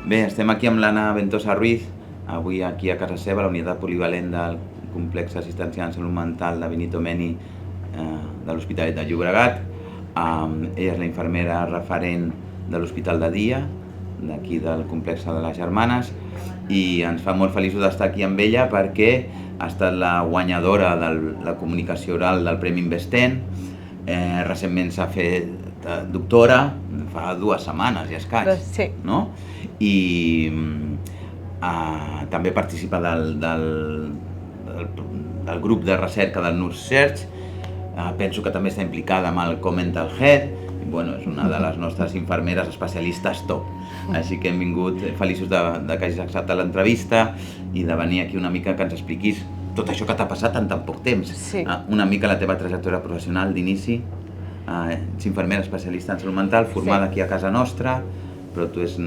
Bé, estem aquí amb l'Anna Ventosa Ruiz, avui aquí a casa seva, a la unitat polivalent del complex assistencial en salut mental de Benito Meni de l'Hospitalet de Llobregat. Ella és la infermera referent de l'Hospital de Dia, d'aquí del complex de les Germanes, i ens fa molt feliços d'estar aquí amb ella perquè ha estat la guanyadora de la comunicació oral del Premi Investent. Recentment s'ha fet doctora, fa 2 setmanes ja escaig, sí. No? I també participa del grup de recerca del NurseSearch. Penso que també està implicada amb el Co-Mental Health. Bueno, és una de les nostres infermeres especialistes top. Així que hem vingut feliços de que hagis acceptat l'entrevista i de venir aquí una mica que ens expliquis tot això que t'ha passat en tan poc temps. Sí. Una mica la teva trajectòria professional d'inici. Ets infermera especialista en salut mental, formada aquí a casa nostra, pero tú ets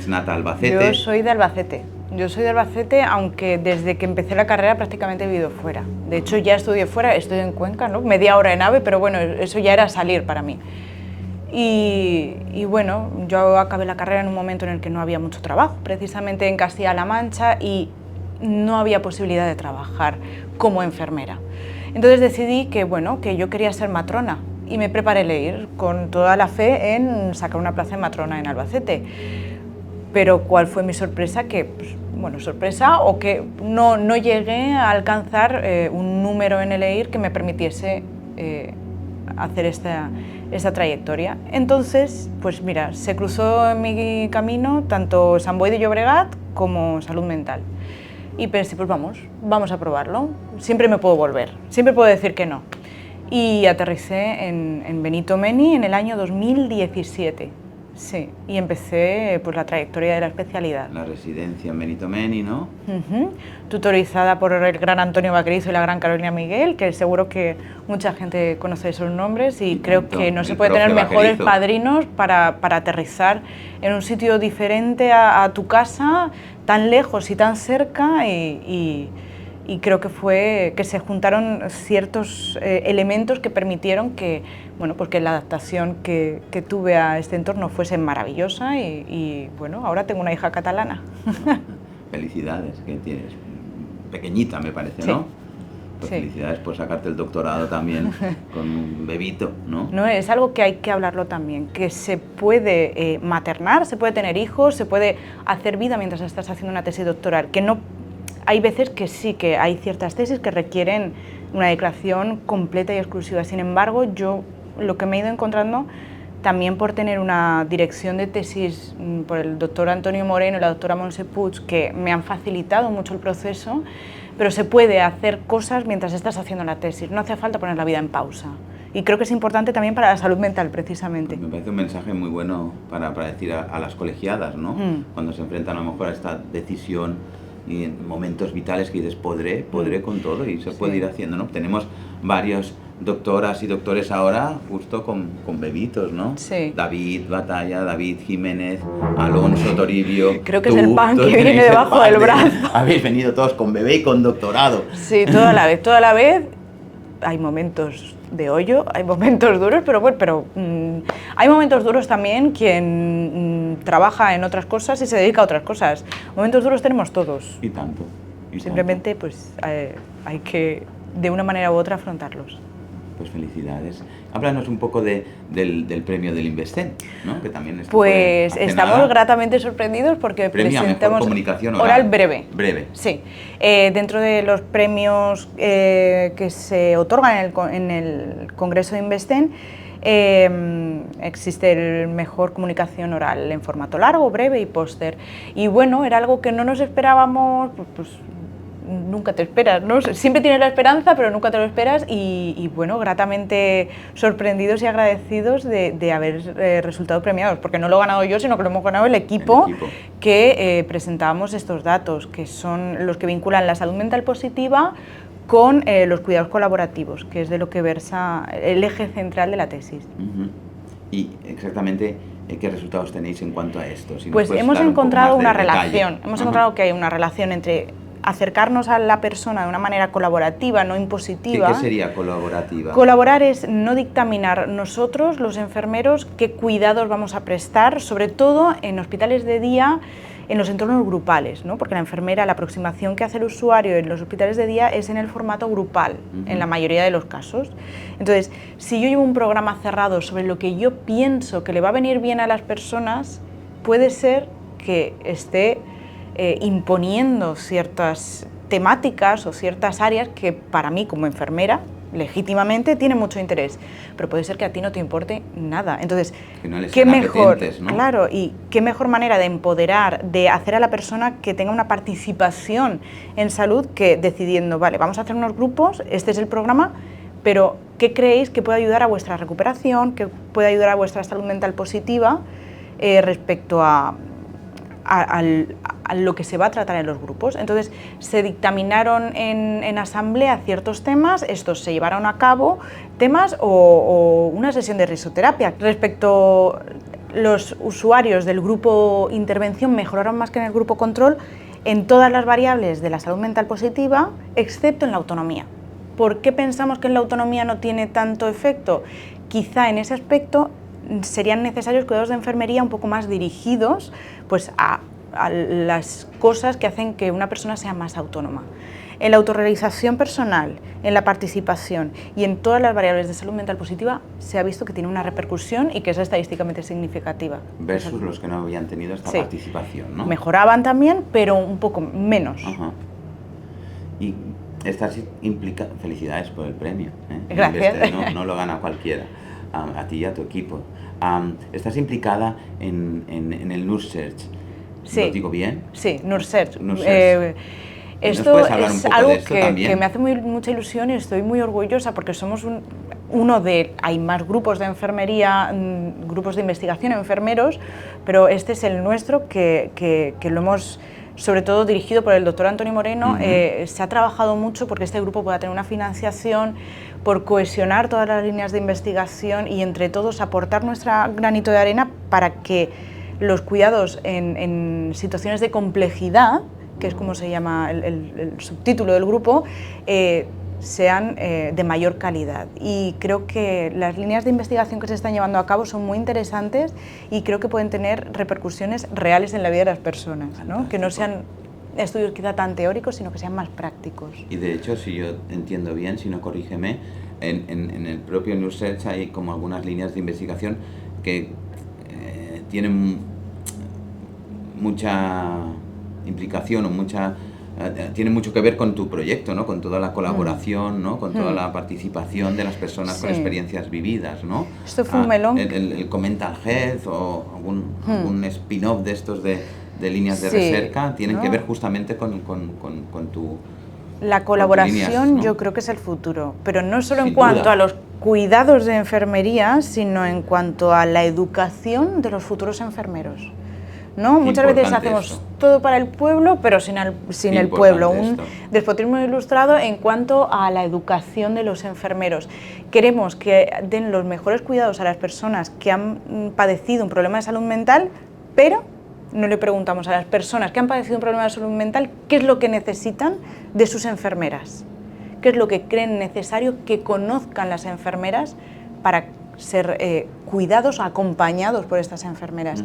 nata Albacete. Yo soy de Albacete. Yo soy de Albacete, aunque desde que empecé la carrera prácticamente he vivido fuera. De hecho, ya estudié fuera, estoy en Cuenca, ¿no? Media hora en AVE, pero bueno, eso ya era salir para mí. Y bueno, yo acabé la carrera en un momento en el que no había mucho trabajo, precisamente en Castilla-La Mancha, y no había posibilidad de trabajar como enfermera. Entonces decidí que, bueno, que yo quería ser matrona. Y me preparé a leer con toda la fe en sacar una plaza de matrona en Albacete. Pero ¿cuál fue mi sorpresa? Que, pues, bueno, sorpresa o que no llegué a alcanzar un número en el EIR que me permitiese hacer esta trayectoria. Entonces, pues mira, se cruzó en mi camino tanto Sant Boi de Llobregat como salud mental. Y pensé, pues vamos a probarlo. Siempre me puedo volver, siempre puedo decir que no. Y aterricé en Benito Meni en el año 2017, sí, y empecé pues la trayectoria de la especialidad. La residencia en Benito Meni, ¿no? Tutorizada por el gran Antonio Vaquerizo y la gran Carolina Miguel, que seguro que mucha gente conoce esos nombres y creo que no se puede tener mejores padrinos para aterrizar en un sitio diferente a tu casa, tan lejos y tan cerca y creo que fue que se juntaron ciertos elementos que permitieron que, bueno, pues que la adaptación que tuve a este entorno fuese maravillosa y bueno, ahora tengo una hija catalana. Felicidades, que tienes pequeñita me parece, sí. ¿no? Pues sí. Felicidades por sacarte el doctorado también con un bebito, ¿no? No, es algo que hay que hablarlo también, que se puede maternar, se puede tener hijos, se puede hacer vida mientras estás haciendo una tesis doctoral, que no... Hay veces que sí, que hay ciertas tesis que requieren una declaración completa y exclusiva. Sin embargo, yo lo que me he ido encontrando, también por tener una dirección de tesis por el doctor Antonio Moreno y la doctora Montse Puig, que me han facilitado mucho el proceso, pero se puede hacer cosas mientras estás haciendo la tesis, no hace falta poner la vida en pausa. Y creo que es importante también para la salud mental, precisamente. Me parece un mensaje muy bueno para decir a las colegiadas, ¿no? Cuando se enfrentan a lo mejor a esta decisión y en momentos vitales que dices, podré con todo y se puede ir haciendo, ¿no? Tenemos varios doctoras y doctores ahora justo con bebitos, ¿no? Sí. David Batalla, David Jiménez, Alonso Toribio. Creo que es el pan que viene debajo del brazo. Habéis venido todos con bebé y con doctorado. Sí, toda la vez. Hay momentos de hoyo, hay momentos duros, pero bueno, hay momentos duros también quien trabaja en otras cosas y se dedica a otras cosas. Momentos duros tenemos todos. Y tanto. Simplemente pues hay que de una manera u otra afrontarlos. Pues felicidades. Háblanos un poco del premio del Investent, ¿no? Que también pues estamos gratamente sorprendidos porque presentamos comunicación oral breve. Breve. Sí. Dentro de los premios que se otorgan en el Congreso de Investent, existe el mejor comunicación oral en formato largo, breve y póster. Y bueno, era algo que no nos esperábamos, pues nunca te esperas, ¿no? Siempre tienes la esperanza, pero nunca te lo esperas y bueno, gratamente sorprendidos y agradecidos de haber resultado premiados, porque no lo he ganado yo, sino que lo hemos ganado el equipo. Que presentábamos estos datos, que son los que vinculan la salud mental positiva con los cuidados colaborativos, que es de lo que versa el eje central de la tesis. Y exactamente, ¿qué resultados tenéis en cuanto a esto? Si pues hemos encontrado una relación, hemos encontrado que hay una relación entre acercarnos a la persona de una manera colaborativa, no impositiva. ¿Qué sería colaborativa? Colaborar es no dictaminar nosotros, los enfermeros, qué cuidados vamos a prestar, sobre todo en hospitales de día en los entornos grupales, ¿no? Porque la enfermera, la aproximación que hace el usuario en los hospitales de día es en el formato grupal, en la mayoría de los casos. Entonces, si yo llevo un programa cerrado sobre lo que yo pienso que le va a venir bien a las personas, puede ser que esté imponiendo ciertas temáticas o ciertas áreas que para mí como enfermera legítimamente tiene mucho interés, pero puede ser que a ti no te importe nada. Entonces, que no les qué mejor, ¿no? claro, y qué mejor manera de empoderar, de hacer a la persona que tenga una participación en salud que decidiendo, vale, vamos a hacer unos grupos, este es el programa, pero ¿qué creéis que puede ayudar a vuestra recuperación, que puede ayudar a vuestra salud mental positiva respecto a lo que se va a tratar en los grupos? Entonces, se dictaminaron en asamblea ciertos temas, estos se llevaron a cabo, temas o una sesión de risoterapia. Respecto los usuarios del grupo intervención mejoraron más que en el grupo control en todas las variables de la salud mental positiva, excepto en la autonomía. ¿Por qué pensamos que en la autonomía no tiene tanto efecto? Quizá en ese aspecto serían necesarios cuidados de enfermería un poco más dirigidos pues, a las cosas que hacen que una persona sea más autónoma. En la autorrealización personal, en la participación y en todas las variables de salud mental positiva se ha visto que tiene una repercusión y que es estadísticamente significativa. Versus los que no habían tenido esta participación, ¿no? Mejoraban también, pero un poco menos. Ajá. Y estás implicada... Felicidades por el premio, ¿eh? Gracias. No lo gana cualquiera, a ti y a tu equipo. Estás implicada en el Nurse Search. Sí. ¿Lo digo bien? Sí, Nurse Search. Esto es algo que me hace mucha ilusión y estoy muy orgullosa porque somos uno de... Hay más grupos de enfermería, grupos de investigación, enfermeros, pero este es el nuestro que lo hemos... sobre todo dirigido por el doctor Antonio Moreno, se ha trabajado mucho porque este grupo pueda tener una financiación, por cohesionar todas las líneas de investigación y entre todos aportar nuestro granito de arena para que los cuidados en situaciones de complejidad, que es como se llama el subtítulo del grupo, sean de mayor calidad. Y creo que las líneas de investigación que se están llevando a cabo son muy interesantes y creo que pueden tener repercusiones reales en la vida de las personas, ¿no? Que no sean estudios quizá tan teóricos, sino que sean más prácticos. Y de hecho, si yo entiendo bien, si no corrígeme, en el propio Nurse Search hay como algunas líneas de investigación que tienen mucha implicación o tiene mucho que ver con tu proyecto, ¿no? Con toda la colaboración, ¿no? Con toda la participación de las personas con experiencias vividas, ¿no? Esto fue un melón. El Mental Health o algún spin-off de estos de líneas de recerca tienen que ver justamente con tu... La colaboración líneas, ¿no? Yo creo que es el futuro, pero no solo Sin en cuanto duda. a los cuidados de enfermería, sino en cuanto a la educación de los futuros enfermeros. ¿No? Muchas veces hacemos eso. todo para el pueblo, pero sin el pueblo. Un despotismo ilustrado en cuanto a la educación de los enfermeros. Queremos que den los mejores cuidados a las personas que han padecido un problema de salud mental, pero no le preguntamos a las personas que han padecido un problema de salud mental qué es lo que necesitan de sus enfermeras, qué es lo que creen necesario que conozcan las enfermeras para ser cuidados, acompañados por estas enfermeras.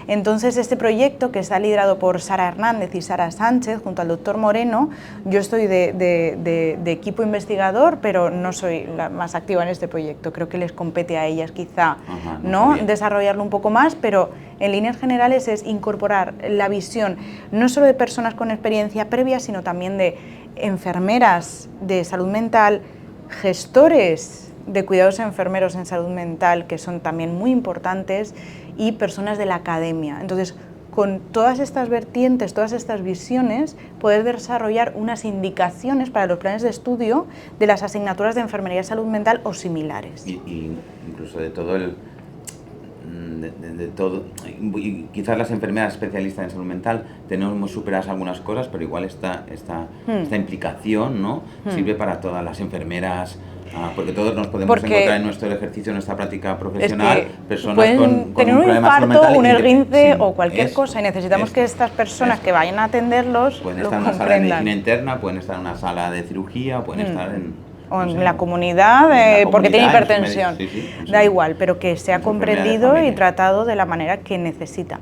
Entonces, este proyecto, que está liderado por Sara Hernández y Sara Sánchez, junto al doctor Moreno, yo estoy de equipo investigador, pero no soy la más activa en este proyecto. Creo que les compete a ellas quizá ¿no? Desarrollarlo un poco más, pero en líneas generales es incorporar la visión no solo de personas con experiencia previa, sino también de enfermeras de salud mental, gestores de cuidados enfermeros en salud mental, que son también muy importantes, y personas de la academia. Entonces, con todas estas vertientes, todas estas visiones, poder desarrollar unas indicaciones para los planes de estudio de las asignaturas de enfermería y salud mental o similares. Y incluso de todo de todo, y quizás las enfermeras especialistas en salud mental tenemos superadas algunas cosas, pero igual esta implicación, ¿no? Sirve para todas las enfermeras, porque todos nos podemos encontrar en nuestro ejercicio, en nuestra práctica profesional, personas con tener un un problema de salud infarto, mental, un esguince o cualquier eso, cosa, y necesitamos que estas personas que vayan a atenderlos pueden lo estar en una sala de comprendan. medicina interna, pueden estar en una sala de cirugía, pueden estar en... O no en sé, la comunidad, porque tiene comunidad, hipertensión. Da igual, pero que sea comprendido y tratado de la manera que necesita.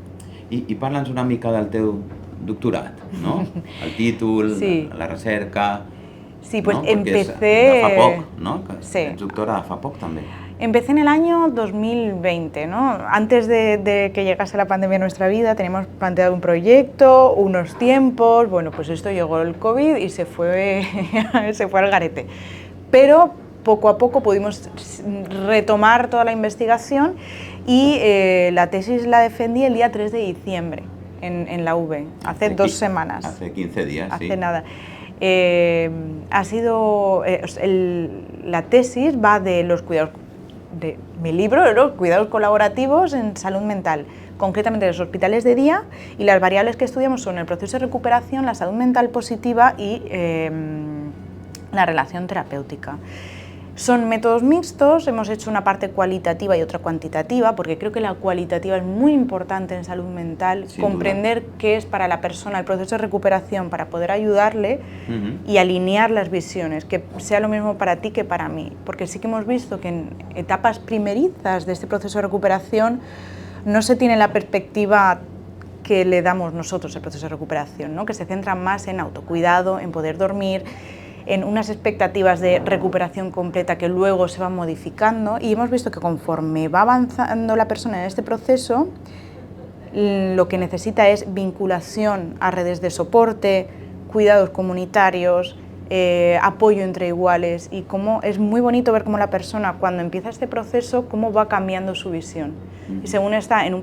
I parla'ns una mica del teu doctorat, no? El títol, Sí. la recerca... Sí, pues no? Perquè empecé... fa poc, no? Sí. Ets doctora fa poc també. Empecé en el año 2020, ¿no? Antes de que llegase la pandemia a nuestra vida, teníamos planteado un proyecto, unos tiempos, bueno, pues esto llegó el COVID y se fue al garete. Pero poco a poco pudimos retomar toda la investigación y la tesis la defendí el día 3 de diciembre en la UV, hace 2 semanas. Hace 15 días, sí. Hace nada. Ha sido, la tesis va de los cuidados, de mi libro, los cuidados colaborativos en salud mental, concretamente en los hospitales de día, y las variables que estudiamos son el proceso de recuperación, la salud mental positiva y la relación terapéutica. Son métodos mixtos, hemos hecho una parte cualitativa y otra cuantitativa, porque creo que la cualitativa es muy importante en salud mental, sin comprender duda. qué es para la persona el proceso de recuperación para poder ayudarle y alinear las visiones, que sea lo mismo para ti que para mí, porque sí que hemos visto que en etapas primerizas de este proceso de recuperación no se tiene la perspectiva que le damos nosotros al proceso de recuperación, ¿no? Que se centra más en autocuidado, en poder dormir, en unas expectativas de recuperación completa que luego se van modificando, y hemos visto que conforme va avanzando la persona en este proceso, lo que necesita es vinculación a redes de soporte, cuidados comunitarios, apoyo entre iguales, y cómo es muy bonito ver cómo la persona cuando empieza este proceso, cómo va cambiando su visión. Y según está en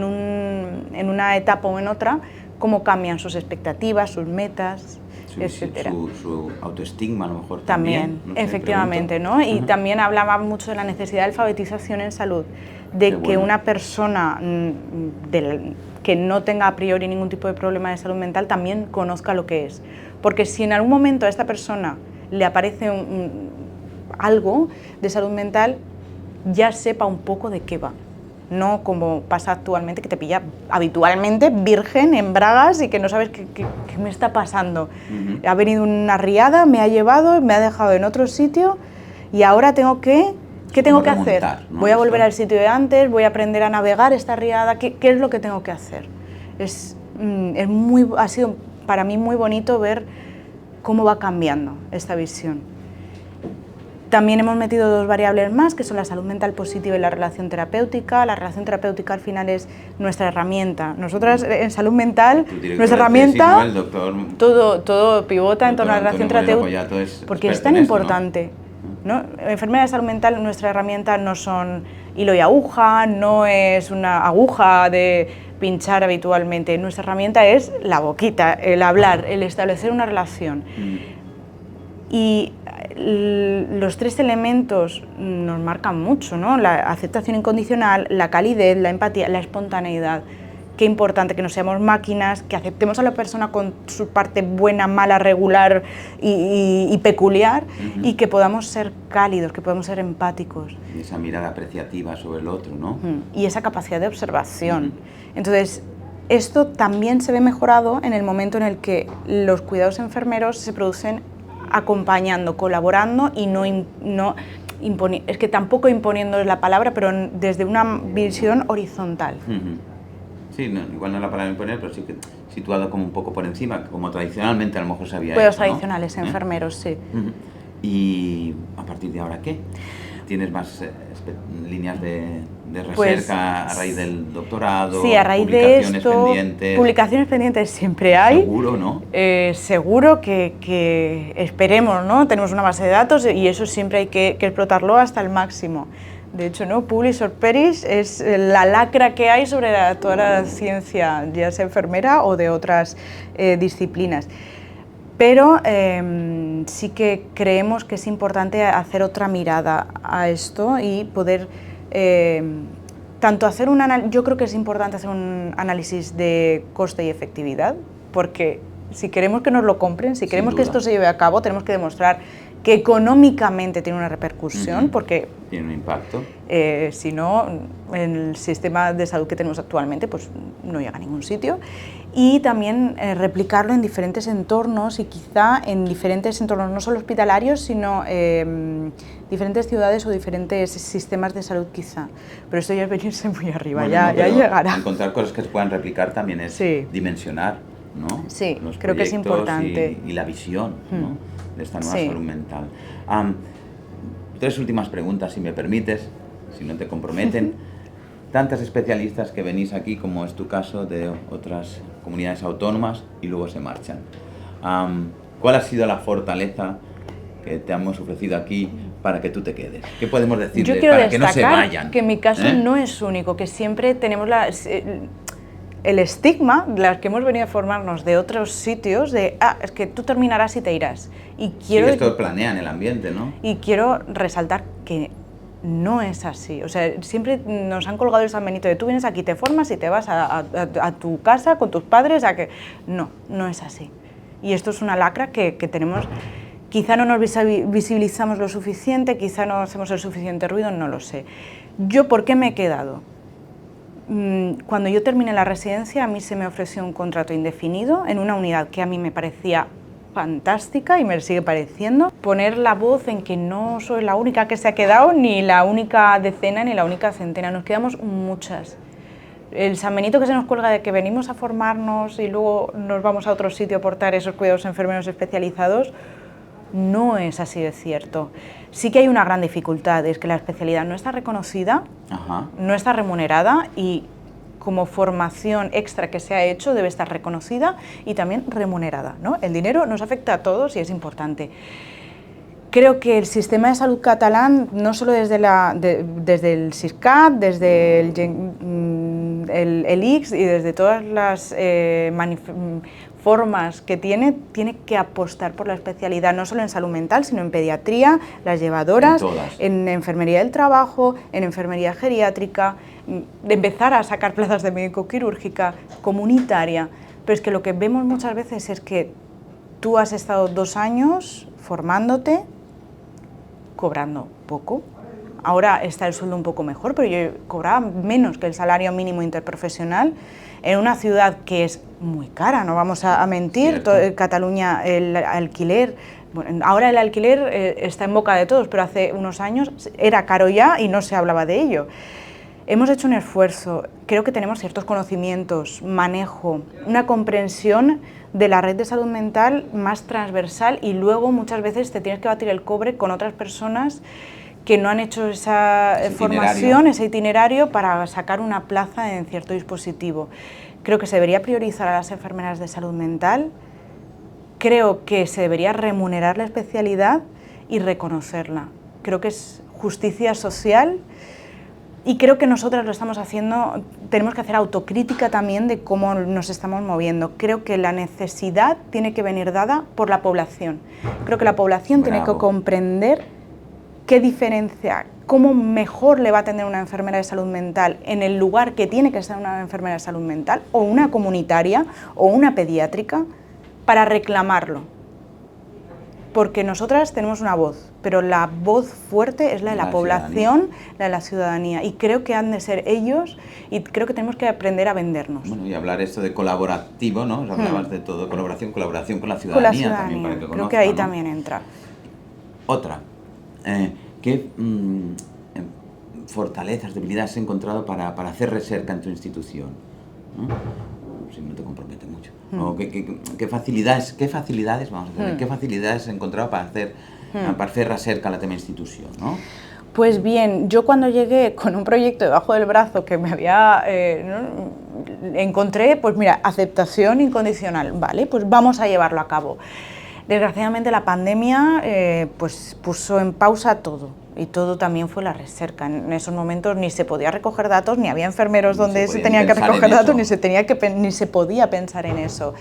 una etapa o en otra, cómo cambian sus expectativas, sus metas, etcétera. Su autoestigma a lo mejor también, no sé, efectivamente, ¿no? Y también hablaba mucho de la necesidad de alfabetización en salud, de que una persona que no tenga a priori ningún tipo de problema de salud mental también conozca lo que es. Porque si en algún momento a esta persona le aparece algo de salud mental, ya sepa un poco de qué va. No como pasa actualmente, que te pilla habitualmente virgen en bragas y que no sabes qué me está pasando. Ha venido una riada, me ha llevado, me ha dejado en otro sitio y ahora tengo que... ¿Qué tengo que hacer? ¿No? Voy a volver al sitio de antes, voy a aprender a navegar esta riada, ¿qué es lo que tengo que hacer? Ha sido para mí muy bonito ver cómo va cambiando esta visión. También hemos metido 2 variables más, que son la salud mental positiva y la relación terapéutica. La relación terapéutica al final es nuestra herramienta. Nosotras en salud mental, nuestra herramienta, tesis, ¿no? El doctor, todo pivota en torno a la relación terapéutica, porque es tan importante. ¿No? Enfermera de salud mental, nuestra herramienta no son hilo y aguja, no es una aguja de pinchar habitualmente. Nuestra herramienta es la boquita, el hablar, el establecer una relación. Y los 3 elementos nos marcan mucho, ¿no? La aceptación incondicional, la calidez, la empatía, la espontaneidad. Qué importante que no seamos máquinas, que aceptemos a la persona con su parte buena, mala, regular y peculiar, y que podamos ser cálidos, que podamos ser empáticos. Y esa mirada apreciativa sobre el otro, ¿no? Y esa capacidad de observación. Entonces, esto también se ve mejorado en el momento en el que los cuidados enfermeros se producen acompañando, colaborando y es que tampoco imponiendo es la palabra, pero desde una visión horizontal. Sí, igual no es la palabra imponer, pero sí que situado como un poco por encima, como tradicionalmente a lo mejor se había Cuidados hecho, ¿no? tradicionales, enfermeros, sí. ¿Y a partir de ahora qué? ¿Tienes más líneas de recerca Pues, a raíz del doctorado? Sí, a raíz de esto, publicaciones pendientes siempre hay. Seguro, ¿no? Seguro que esperemos, ¿no? Tenemos una base de datos y eso siempre hay que explotarlo hasta el máximo. De hecho, ¿no? Publish or perish es la lacra que hay sobre toda la ciencia, ya sea enfermera o de otras disciplinas. Pero sí que creemos que es importante hacer otra mirada a esto y poder tanto hacer yo creo que es importante hacer un análisis de coste y efectividad, porque si queremos que nos lo compren, si queremos que esto se lleve a cabo, tenemos que demostrar que económicamente tiene una repercusión, porque tiene un impacto. Si no, en el sistema de salud que tenemos actualmente, pues no llega a ningún sitio. Y también replicarlo en diferentes entornos, y quizá en diferentes entornos, no solo hospitalarios, sino diferentes ciudades o diferentes sistemas de salud quizá. Pero esto ya es venirse muy arriba, ya llegará. Encontrar cosas que se puedan replicar también es dimensionar ¿no? Sí, Los creo que es proyectos importante. y la visión, ¿no? De esta nueva Sí. salud mental. Tres últimas preguntas, si me permites, si no te comprometen. Tantas especialistas que venís aquí, como es tu caso, de otras comunidades autónomas y luego se marchan. ¿Cuál ha sido la fortaleza que te hemos ofrecido aquí para que tú te quedes? ¿Qué podemos decirles Yo quiero para que no se destacar vayan? que mi caso no es único, que siempre tenemos el estigma, las que hemos venido a formarnos de otros sitios, de, es que tú terminarás y te irás. Y quiero, sí, esto planea en el ambiente, ¿no? Y quiero resaltar que no es así. O sea, siempre nos han colgado el San Benito de tú vienes aquí, te formas y te vas a tu casa con tus padres a que... No, no es así. Y esto es una lacra que tenemos... Quizá no nos visibilizamos lo suficiente, quizá no hacemos el suficiente ruido, no lo sé. ¿Yo por qué me he quedado? Cuando yo terminé la residencia, a mí se me ofreció un contrato indefinido en una unidad que a mí me parecía fantástica y me sigue pareciendo. Poner la voz en que no soy la única que se ha quedado, ni la única decena, ni la única centena. Nos quedamos muchas. El San Benito que se nos cuelga de que venimos a formarnos y luego nos vamos a otro sitio a aportar esos cuidados enfermeros especializados, no es así de cierto. Sí que hay una gran dificultad, es que la especialidad no está reconocida, no está remunerada y como formación extra que se ha hecho debe estar reconocida y también remunerada, ¿no? El dinero nos afecta a todos y es importante. Creo que el sistema de salud catalán, no solo desde el Siscat, desde el ICS y desde todas las formas que tiene que apostar por la especialidad, no solo en salud mental, sino en pediatría, las llevadoras, en enfermería del trabajo, en enfermería geriátrica, de empezar a sacar plazas de médico-quirúrgica, comunitaria. Pero es que lo que vemos muchas veces es que tú has estado 2 años formándote, cobrando poco. Ahora está el sueldo un poco mejor, pero yo cobraba menos que el salario mínimo interprofesional en una ciudad que es muy cara, no vamos a mentir. Cataluña, el alquiler, bueno, ahora el alquiler está en boca de todos, pero hace unos años era caro ya y no se hablaba de ello. Hemos hecho un esfuerzo, creo que tenemos ciertos conocimientos, manejo, una comprensión de la red de salud mental más transversal y luego muchas veces te tienes que batir el cobre con otras personas que no han hecho esa formación, ese itinerario para sacar una plaza en cierto dispositivo. Creo que se debería priorizar a las enfermeras de salud mental, creo que se debería remunerar la especialidad y reconocerla. Creo que es justicia social y creo que nosotras lo estamos haciendo, tenemos que hacer autocrítica también de cómo nos estamos moviendo. Creo que la necesidad tiene que venir dada por la población. Creo que la población tiene que comprender qué diferencia, cómo mejor le va a atender una enfermera de salud mental en el lugar que tiene que estar una enfermera de salud mental, o una comunitaria, o una pediátrica, para reclamarlo. Porque nosotras tenemos una voz, pero la voz fuerte es la de la población, la de la ciudadanía, y creo que han de ser ellos, y creo que tenemos que aprender a vendernos. Bueno, y hablar esto de colaborativo, ¿no? Hablabas de todo, colaboración con la ciudadanía, también, para que conozca, creo que ahí también entra. Otra, ¿qué fortalezas, debilidades has encontrado para hacer recerca en tu institución? ¿No? Si no te compromete mucho. O ¿qué facilidades, vamos a hacer, qué facilidades has encontrado para hacer recerca a la tema institución, ¿no? Pues bien, yo cuando llegué con un proyecto debajo del brazo que me había... encontré, pues mira, aceptación incondicional, vale, pues vamos a llevarlo a cabo. Desgraciadamente la pandemia pues puso en pausa todo y todo también fue la recerca. En esos momentos ni se podía recoger datos, ni había enfermeros donde se tenían que recoger datos, ni se podía pensar en eso.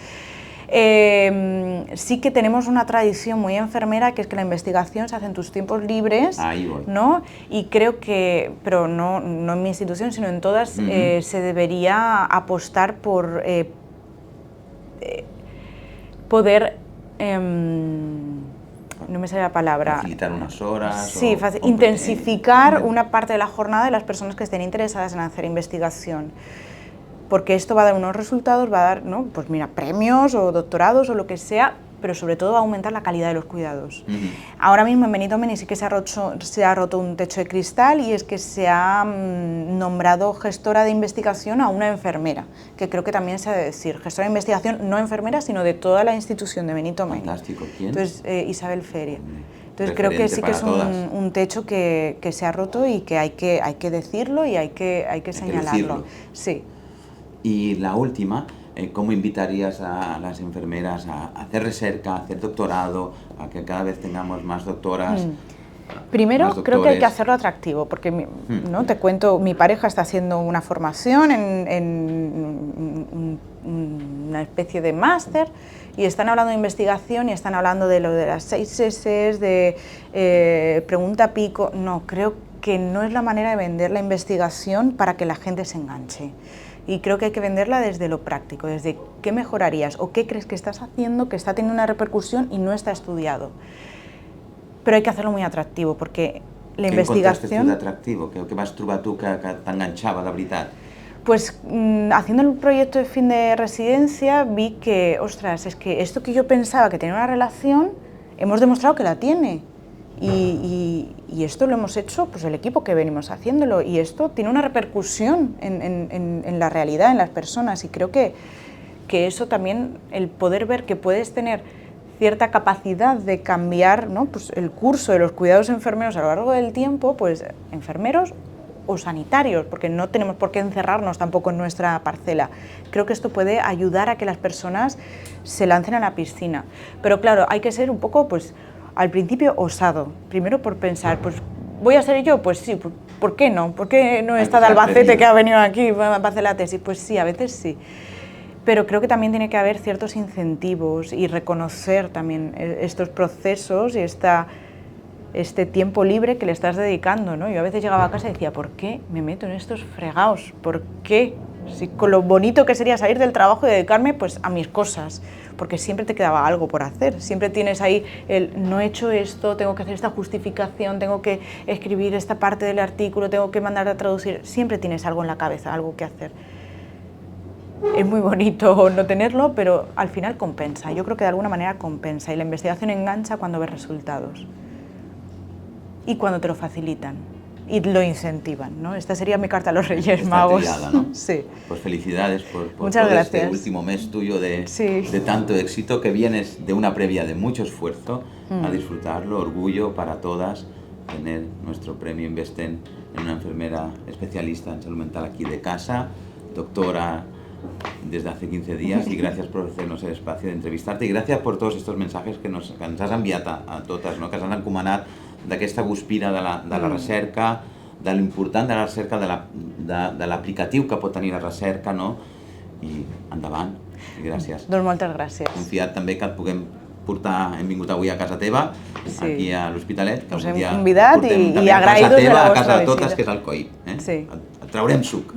Sí que tenemos una tradición muy enfermera, que es que la investigación se hace en tus tiempos libres, ¿no? Y creo que, pero no en mi institución, sino en todas, se debería apostar por poder... no me sale la palabra. Facilitar unas horas. Sí, intensificar una parte de la jornada de las personas que estén interesadas en hacer investigación. Porque esto va a dar unos resultados, va a dar, ¿no? Pues mira, premios o doctorados o lo que sea, pero sobre todo va a aumentar la calidad de los cuidados. Ahora mismo en Benito Meni sí que se ha roto un techo de cristal, y es que se ha nombrado gestora de investigación a una enfermera, que creo que también se ha de decir, gestora de investigación, no enfermera, sino de toda la institución de Benito Meni. Fantástico. ¿Quién? Entonces, Isabel Feria. Entonces Referente creo que sí que es para un techo que se ha roto y que hay que decirlo y hay que señalarlo. decirlo. Sí. Y la última, ¿cómo invitarías a las enfermeras a hacer recerca, a hacer doctorado, a que cada vez tengamos más doctoras? Primero, creo que hay que hacerlo atractivo, porque ¿no? Te cuento, mi pareja está haciendo una formación en una especie de máster, y están hablando de investigación y están hablando de lo de las 6 S, de pregunta pico. No, creo que no es la manera de vender la investigación para que la gente se enganche. Y creo que hay que venderla desde lo práctico, desde qué mejorarías o qué crees que estás haciendo que está teniendo una repercusión y no está estudiado. Pero hay que hacerlo muy atractivo, porque la investigación... Què atractivo? Què vas trobar tu que t'enganxava, de veritat? Pues haciendo el proyecto de fin de residencia vi que, ostras, es que esto que yo pensaba que tenía una relación, hemos demostrado que la tiene. Y esto lo hemos hecho pues el equipo que venimos haciéndolo, y esto tiene una repercusión en la realidad, en las personas, y creo que eso también, el poder ver que puedes tener cierta capacidad de cambiar, ¿no? Pues el curso de los cuidados enfermeros a lo largo del tiempo, pues enfermeros o sanitarios, porque no tenemos por qué encerrarnos tampoco en nuestra parcela. Creo que esto puede ayudar a que las personas se lancen a la piscina. Pero claro, hay que ser un poco, pues, al principio osado. Primero por pensar, pues, ¿voy a ser yo? Pues sí, ¿por qué no? ¿Por qué no está de Albacete que ha venido aquí a hacer la tesis? Pues sí, a veces sí. Pero creo que también tiene que haber ciertos incentivos y reconocer también estos procesos y este tiempo libre que le estás dedicando, ¿no? Yo a veces llegaba a casa y decía, ¿por qué me meto en estos fregados? ¿Por qué? Si con lo bonito que sería salir del trabajo y dedicarme pues a mis cosas, porque siempre te quedaba algo por hacer, siempre tienes ahí el no he hecho esto, tengo que hacer esta justificación, tengo que escribir esta parte del artículo, tengo que mandar a traducir, siempre tienes algo en la cabeza, algo que hacer. Es muy bonito no tenerlo, pero al final compensa, yo creo que de alguna manera compensa, y la investigación engancha cuando ves resultados y cuando te lo facilitan y lo incentivan, ¿no? Esta sería mi carta a los Reyes Magos. Triada, ¿no? Sí. Pues felicidades por Muchas todo gracias. este último mes tuyo de Sí. tanto éxito, que vienes de una previa de mucho esfuerzo, a disfrutarlo, orgullo para todas tener nuestro premio Investen en una enfermera especialista en salud mental aquí de casa, doctora desde hace 15 días, y gracias por hacernos el espacio de entrevistarte, i gràcies per tots aquests mensajes que ens has enviat a totes, no? Que ens han encomanat d'aquesta guspira de la recerca, de l'important de la recerca, de l'aplicatiu que pot tenir la recerca, no? I endavant, i gràcies. Doncs moltes gràcies. Confiat també que et puguem portar, hem vingut avui a casa teva, Sí. aquí a l'Hospitalet, que Us algun hem dia convidat portem i també a casa agraïdos de la teva, a vostra casa de totes, visita. que és el COIP. Sí. Et traurem suc.